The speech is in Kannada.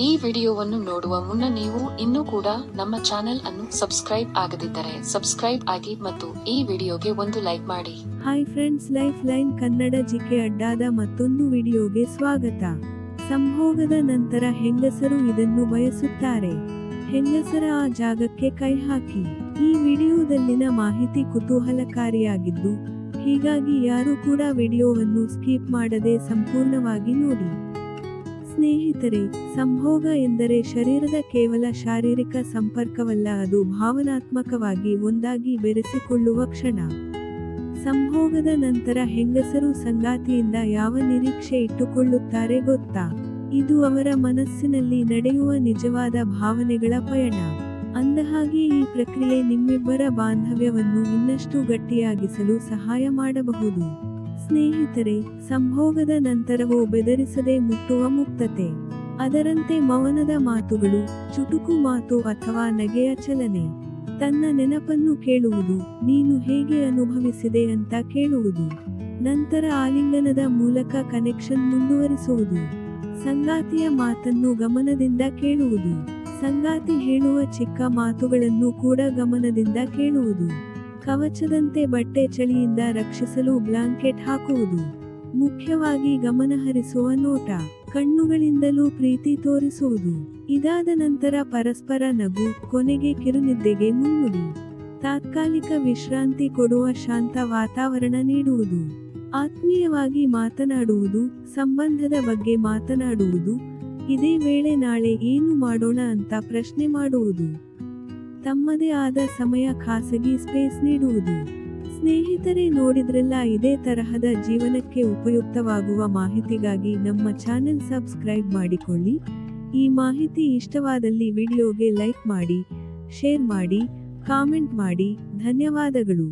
ಈ ವಿಡಿಯೋವನ್ನು ನೋಡುವ ಮುನ್ನ ನೀವು ಇನ್ನೂ ಕೂಡ ನಮ್ಮ ಚಾನೆಲ್ ಅನ್ನು ಸಬ್ಸ್ಕ್ರೈಬ್ ಆಗದಿದ್ದರೆ ಸಬ್ಸ್ಕ್ರೈಬ್ ಆಗಿ ಮತ್ತು ಈ ವಿಡಿಯೋಗೆ ಒಂದು ಲೈಕ್ ಮಾಡಿ. Hi friends, life line Kannada GK ಅಡ್ಡಾದ ಮತ್ತೊಂದು ವಿಡಿಯೋಗೆ ಸ್ವಾಗತ. ಸಂಭೋಗದ ನಂತರ ಹೆಂಗಸರು ಇದನ್ನು ಬಯಸುತ್ತಾರೆ. ಹೆಂಗಸರ ಆ ಜಾಗಕ್ಕೆ ಕೈ ಹಾಕಿ. ಈ ವಿಡಿಯೋದಲ್ಲಿನ ಮಾಹಿತಿ ಕುತೂಹಲಕಾರಿಯಾಗಿದ್ದು, ಹೀಗಾಗಿ ಯಾರು ಕೂಡ ವಿಡಿಯೋವನ್ನು ಸ್ಕಿಪ್ ಮಾಡದೆ ಸಂಪೂರ್ಣವಾಗಿ ನೋಡಿ. ಸ್ನೇಹಿತರೆ, ಸಂಭೋಗ ಎಂದರೆ ಶರೀರದ ಕೇವಲ ಶಾರೀರಿಕ ಸಂಪರ್ಕವಲ್ಲ, ಅದು ಭಾವನಾತ್ಮಕವಾಗಿ ಒಂದಾಗಿ ಬೆರೆಸಿಕೊಳ್ಳುವ ಕ್ಷಣ. ಸಂಭೋಗದ ನಂತರ ಹೆಂಗಸರು ಸಂಗಾತಿಯಿಂದ ಯಾವ ನಿರೀಕ್ಷೆ ಇಟ್ಟುಕೊಳ್ಳುತ್ತಾರೆ ಗೊತ್ತಾ? ಇದು ಅವರ ಮನಸ್ಸಿನಲ್ಲಿ ನಡೆಯುವ ನಿಜವಾದ ಭಾವನೆಗಳ ಪಯಣ. ಅಂದಹಾಗೆ ಈ ಪ್ರಕ್ರಿಯೆ ನಿಮ್ಮಿಬ್ಬರ ಬಾಂಧವ್ಯವನ್ನು ಇನ್ನಷ್ಟು ಗಟ್ಟಿಯಾಗಿಸಲು ಸಹಾಯ ಮಾಡಬಹುದು. ಸ್ನೇಹಿತರೆ, ಸಂಭೋಗದ ನಂತರವೂ ಬೆದರಿಸದೆ ಮುಟ್ಟುವ ಮುಕ್ತತೆ. ಅದರಂತೆ ಮೌನದ ಮಾತುಗಳು, ಚುಟುಕು ಮಾತು ಅಥವಾ ನಗೆಯ ಚಲನೆ. ತನ್ನ ನೆನಪನ್ನು ಕೇಳುವುದು, ನೀನು ಹೇಗೆ ಅನುಭವಿಸಿದೆ ಅಂತ ಕೇಳುವುದು. ನಂತರ ಆಲಿಂಗನದ ಮೂಲಕ ಕನೆಕ್ಷನ್ ಮುಂದುವರಿಸುವುದು. ಸಂಗಾತಿಯ ಮಾತನ್ನು ಗಮನದಿಂದ ಕೇಳುವುದು. ಸಂಗಾತಿ ಹೇಳುವ ಚಿಕ್ಕ ಮಾತುಗಳನ್ನು ಕೂಡ ಗಮನದಿಂದ ಕೇಳುವುದು. ಕವಚದಂತೆ ಬಟ್ಟೆ ಚಳಿಯಿಂದ ರಕ್ಷಿಸಲು ಬ್ಲಾಂಕೆಟ್ ಹಾಕುವುದು. ಮುಖ್ಯವಾಗಿ ಗಮನಹರಿಸುವ ನೋಟ, ಕಣ್ಣುಗಳಿಂದಲೂ ಪ್ರೀತಿ ತೋರಿಸುವುದು. ಇದಾದ ನಂತರ ಪರಸ್ಪರ ನಗು, ಕೊನೆಗೆ ಕಿರುನಿದ್ದೆಗೆ ಮುನ್ನುಡಿ. ತಾತ್ಕಾಲಿಕ ವಿಶ್ರಾಂತಿ ಕೊಡುವ ಶಾಂತ ವಾತಾವರಣ ನೀಡುವುದು. ಆತ್ಮೀಯವಾಗಿ ಮಾತನಾಡುವುದು, ಸಂಬಂಧದ ಬಗ್ಗೆ ಮಾತನಾಡುವುದು. ಇದೇ ವೇಳೆ ನಾಳೆ ಏನು ಮಾಡೋಣ ಅಂತ ಪ್ರಶ್ನೆ ಮಾಡುವುದು. ತಮ್ಮದೇ ಆದ ಸಮಯ, ಖಾಸಗಿ ಸ್ಪೇಸ್ ನೀಡುವುದು. ಸ್ನೇಹಿತರೆ, ನೋಡಿದ್ರಲ್ಲ, ಇದೇ ತರಹದ ಜೀವನಕ್ಕೆ ಉಪಯುಕ್ತವಾಗುವ ಮಾಹಿತಿಗಾಗಿ ನಮ್ಮ ಚಾನೆಲ್ ಸಬ್ಸ್ಕ್ರೈಬ್ ಮಾಡಿಕೊಳ್ಳಿ. ಈ ಮಾಹಿತಿ ಇಷ್ಟವಾದಲ್ಲಿ ವಿಡಿಯೋಗೆ ಲೈಕ್ ಮಾಡಿ, ಶೇರ್ ಮಾಡಿ, ಕಾಮೆಂಟ್ ಮಾಡಿ. ಧನ್ಯವಾದಗಳು.